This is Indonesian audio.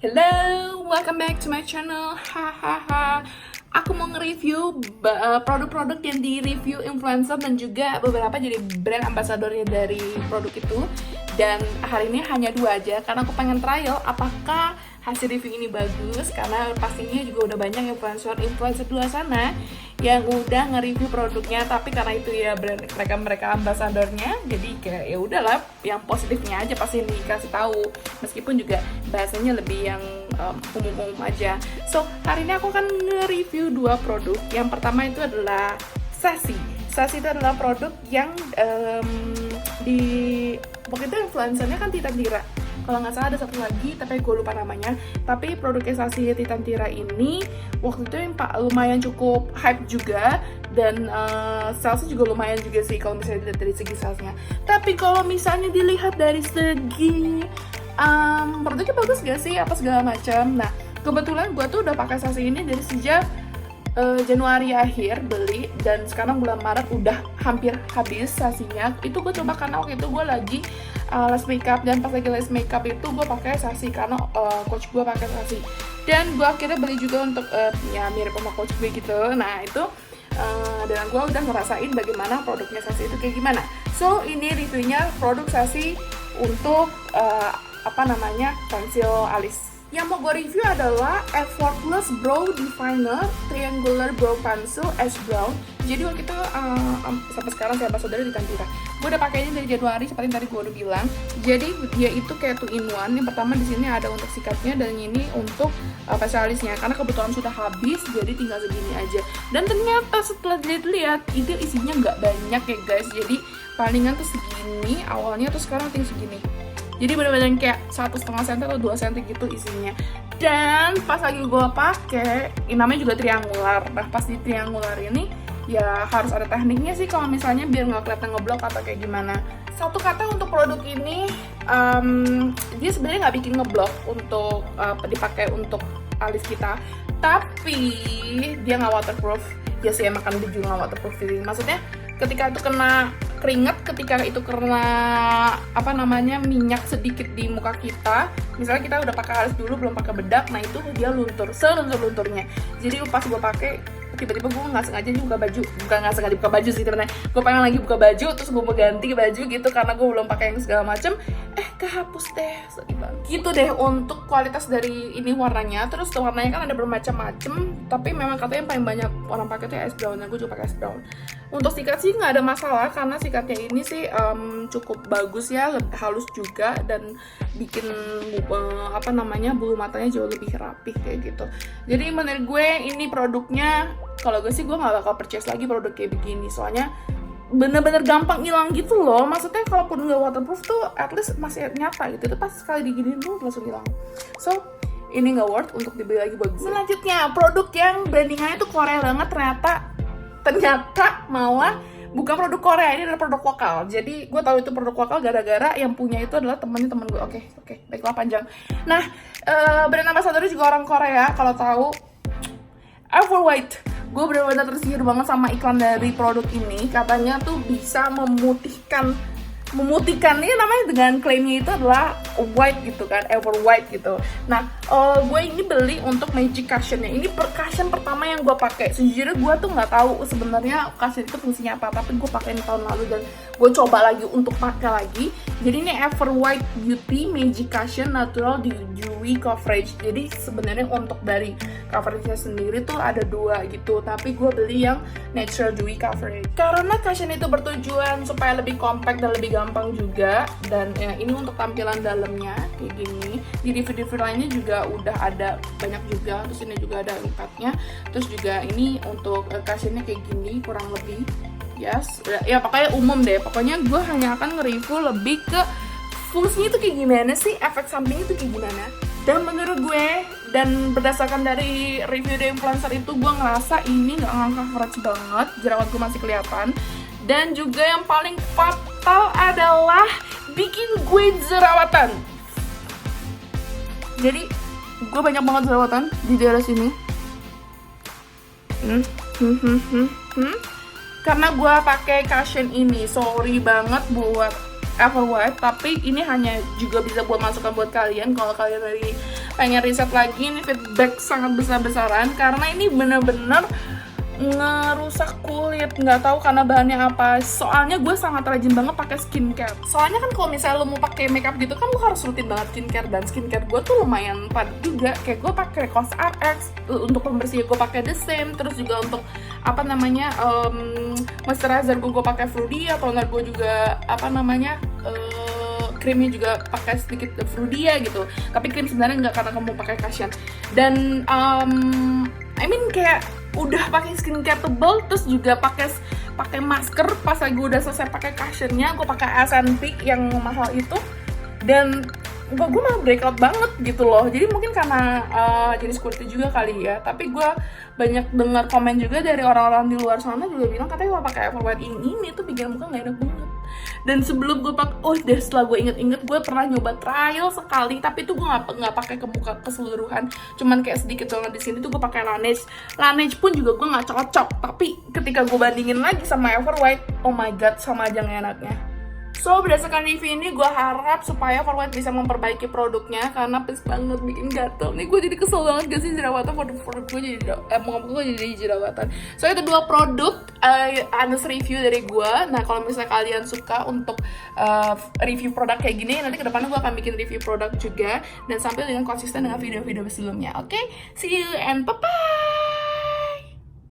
Hello, welcome back to my channel. Hahaha. Aku mau nge-review produk-produk yang di-review influencer dan juga beberapa jadi brand ambassadornya dari produk itu. Dan hari ini hanya 2 aja karena aku pengen trial apakah hasil review ini bagus, karena pastinya juga udah banyak influencer di luar sana yang udah nge-review produknya, tapi karena itu ya brand mereka ambasadornya, jadi kayak ya udahlah yang positifnya aja pasti dikasih tahu, meskipun juga bahasanya lebih yang umum-umum aja. So hari ini aku akan nge-review 2 produk. Yang pertama itu adalah Sassy. Sassy itu adalah produk yang waktu itu influencernya kan Titan Tira, kalau nggak salah ada satu lagi tapi gue lupa namanya. Tapi produknya Sassy Titan Tira ini waktu itu yang lumayan cukup hype juga, dan salesnya juga lumayan juga sih kalau misalnya dilihat dari segi salesnya. Tapi kalau misalnya dilihat dari segi produknya bagus gak sih apa segala macam. Nah kebetulan gue tuh udah pakai Sassy ini dari sejak Januari akhir beli, dan sekarang bulan Maret udah hampir habis Sassy-nya. Itu gue coba karena waktu itu gue lagi les makeup, dan pas lagi les makeup itu gue pakai Sassy karena coach gue pakai Sassy, dan gue akhirnya beli juga untuk ya mirip sama coach gue gitu. Nah itu dan gue udah ngerasain bagaimana produknya Sassy itu kayak gimana. So ini reviewnya produk Sassy untuk pensil alis. Yang mau gue review adalah Effortless Brow Definer Triangular Brow Pencil Ash Brown. Jadi waktu itu sampai sekarang saya ambassador di Titan Tira. Gue udah pakainya dari Januari seperti yang tadi gue udah bilang. Jadi dia itu kayak 2-in-1. Yang pertama di sini ada untuk sikatnya, dan ini untuk pensil alisnya. Karena kebetulan sudah habis, jadi tinggal segini aja. Dan ternyata setelah dilihat itu isinya nggak banyak ya guys. Jadi palingan tuh segini awalnya, tuh sekarang tinggal segini. Jadi bener-bener kayak 1,5 cm atau 2 cm gitu isinya. Dan pas lagi gue pakai, ini namanya juga triangular. Nah pas di triangular ini ya harus ada tekniknya sih kalau misalnya biar nggak kelihatan ngeblok atau kayak gimana. Satu kata untuk produk ini, dia sebenarnya nggak bikin ngeblok untuk dipakai untuk alis kita, tapi dia nggak waterproof. Ya sih emang kan dia juga nggak waterproof sih. Maksudnya ketika itu kena keringet, ketika itu kena minyak sedikit di muka kita, misalnya kita udah pakai alis dulu belum pakai bedak, nah itu dia luntur, seluntur-lunturnya. Jadi pas gue pakai tiba-tiba gue nggak sengaja buka baju, bukan nggak sengaja buka baju sih temen-temen, gue pengen lagi buka baju terus gue mau ganti baju gitu karena gue belum pakai yang segala macem, kehapus deh, sedih banget gitu deh. Untuk kualitas dari ini warnanya, terus warnanya kan ada bermacam-macam, tapi memang katanya yang paling banyak orang pakai tuh ash brown, dan gue juga pakai ash brown. Untuk sikat sih nggak ada masalah karena sikatnya ini sih cukup bagus ya, lebih halus juga, dan bikin bulu matanya jauh lebih rapih kayak gitu. Jadi menurut gue ini produknya, kalau gue sih gue nggak bakal purchase lagi produk kayak begini, soalnya bener-bener gampang hilang gitu loh. Maksudnya kalaupun nggak waterproof tuh at least masih nyata gitu, itu pas sekali diginiin tuh langsung hilang. So ini nggak worth untuk dibeli lagi buat gue. Selanjutnya produk yang brandingannya tuh Korea banget, ternyata malah bukan produk Korea, ini adalah produk lokal. Jadi gue tahu itu produk lokal gara-gara yang punya itu adalah temen gue. Oke, baiklah panjang. Nah brand ambassador juga orang Korea, kalau tahu Ever White. Gue benar-benar tersihir banget sama iklan dari produk ini. Katanya tuh bisa memutihkan ini namanya dengan klaimnya itu adalah white gitu kan, Ever White gitu. Nah gue ini beli untuk Magic Cushion-nya. Ini cushion pertama yang gue pakai. Sejujurnya gue tuh nggak tahu sebenarnya cushion itu fungsinya apa, tapi gue pakai ini tahun lalu dan gue coba lagi untuk pakai lagi. Jadi ini Ever White Beauty Magic Cushion Natural Dewy Coverage. Jadi sebenarnya untuk dari coveragenya sendiri tuh ada 2 gitu, tapi gue beli yang Natural Dewy Coverage karena cushion itu bertujuan supaya lebih compact dan lebih gampang juga. Dan ya, ini untuk tampilan dalamnya kayak gini. Di review lainnya juga udah ada banyak juga. Terus ini juga ada lipatnya. Terus juga ini untuk cushionnya kayak gini kurang lebih. Yes, ya pokoknya umum deh. Pokoknya gue hanya akan nge-review lebih ke fungsinya itu kayak gimana sih, efek sampingnya itu kayak gimana. Dan menurut gue, dan berdasarkan dari review dari influencer itu, gue ngerasa ini gak ngangkat coverage banget, jerawat gue masih kelihatan. Dan juga yang paling fatal adalah bikin gue jerawatan. Jadi gue banyak banget jerawatan di daerah sini. Karena gue pakai cushion ini. Sorry banget buat Ever White, tapi ini hanya juga bisa buat masukan buat kalian kalau kalian lagi pengen riset lagi. Ini feedback sangat besar-besaran karena ini bener-bener ngerusak kulit, nggak tahu karena bahannya apa. Soalnya gue sangat rajin banget pakai skincare. Soalnya kan kalau misalnya lo mau pakai makeup gitu kan lo harus rutin banget skincare, dan skincare gue tuh lumayan padat juga. Kayak gue pakai COSRX untuk pembersih, gue pakai The Same, terus juga untuk apa namanya moisturizer gue pakai Frudia, toner gue juga apa namanya krimnya juga pakai sedikit Frudia gitu. Tapi krim sebenarnya nggak, karena kamu pakai cushion. Dan I mean kayak udah pakai skincare tebel, terus juga pakai masker pas lagi udah selesai pakai cushionnya, gue pakai SNP yang mahal itu, dan gue malah breakout banget gitu loh. Jadi mungkin karena jenis kulitnya juga kali ya. Tapi gue banyak dengar komen juga dari orang-orang di luar sana juga bilang katanya kalau pakai Ever White ini tuh bikin muka nggak enak banget. Dan sebelum gue pakai, setelah gue inget-inget, gue pernah nyoba trial sekali, tapi itu gue nggak pakai ke muka keseluruhan, cuman kayak sedikit banget di sini tuh gue pakai Laneige pun juga gue nggak cocok. Tapi ketika gue bandingin lagi sama Ever White, oh my god, sama aja nggak enaknya. So, berdasarkan review ini, gue harap supaya Ever White bisa memperbaiki produknya, karena please banget bikin gatel. Nih gue jadi kesel banget gak sih jerawatan, produk gue jadi muka gue jadi jerawatan. So, itu 2 produk honest review dari gue. Nah, kalau misalnya kalian suka untuk review produk kayak gini, nanti kedepannya gue akan bikin review produk juga, dan sambil dengan konsisten dengan video-video sebelumnya. Oke, see you and bye-bye.